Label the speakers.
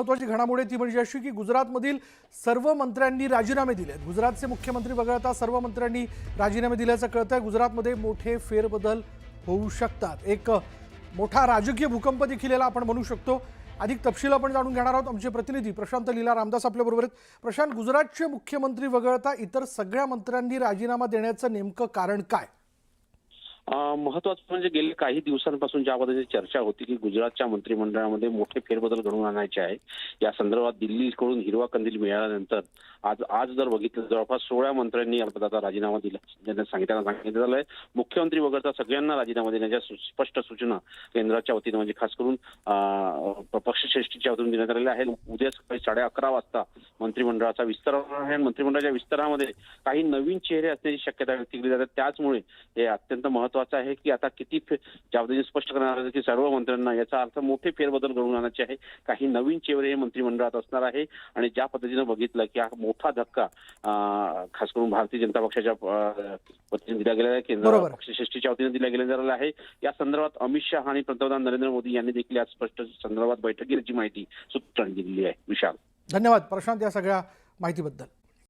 Speaker 1: महत्त्वाची घडामोड आहे ती म्हणजे अशी की गुजरातमधील सर्व मंत्र्यांनी राजीनामे दिले आहेत। गुजरातचे मुख्यमंत्री वगळता सर्व मंत्र्यांनी राजीनामे दिल्याचं कळतंय। गुजरातमध्ये मोठे फेरबदल होऊ शकतात। एक मोठा राजकीय भूकंप देखील याला आपण म्हणू शकतो। अधिक तपशील आपण जाणून घेणार आहोत। आमचे प्रतिनिधी प्रशांत लीला रामदास आपल्या बरोबर आहेत। प्रशांत, गुजरातचे मुख्यमंत्री वगळता इतर सगळ्या मंत्र्यांनी राजीनामा देण्याचं नेमकं कारण काय?
Speaker 2: महत्वाचं म्हणजे गेल्या काही दिवसांपासून ज्या पद्धतीने चर्चा होती की गुजरातच्या मंत्रिमंडळामध्ये मोठे फेरबदल घडवून आणायचे आहे, या संदर्भात दिल्लीकडून हिरवा कंदील मिळाल्यानंतर आज जर बघितलं जवळपास 16 मंत्र्यांनी या पदाचा राजीनामा दिला सांगितलं झालंय। मुख्यमंत्री वगळता सगळ्यांना राजीनामा देण्याच्या स्पष्ट सूचना केंद्राच्या वतीनं म्हणजे खास करून पक्षश्रेष्ठीच्या वतीने देण्यात आलेल्या आहेत। उद्या सकाळी 11:30 वाजता मंत्रिमंडळाचा विस्तार होणार आहे। मंत्रिमंडळाच्या विस्तारामध्ये काही नवीन चेहरे असण्याची शक्यता व्यक्त केली जाते। त्याचमुळे हे अत्यंत महत्वाचं आहे की आता किती ज्या पद्धतीने स्पष्ट करणार आहे की सर्व मंत्र्यांना याचा अर्थ मोठे फेरबदल घडवून आणायचे आहे। काही नवीन चेहरे हे मंत्रिमंडळात असणार आहे आणि ज्या पद्धतीने बघितलं की हा मोठा धक्का खास करून भारतीय जनता पक्षाच्या वतीने दिला गेलेला आहे, केंद्र पक्षश्रेष्ठीच्या वतीने दिला गेलेला आहे। या संदर्भात अमित शहा आणि पंतप्रधान नरेंद्र मोदी यांनी देखील या स्पष्ट संदर्भात बैठक घेण्याची माहिती सूत्रांनी दिलेली आहे। विशाल,
Speaker 1: धन्यवाद प्रशांत या सगळ्या माहितीबद्दल।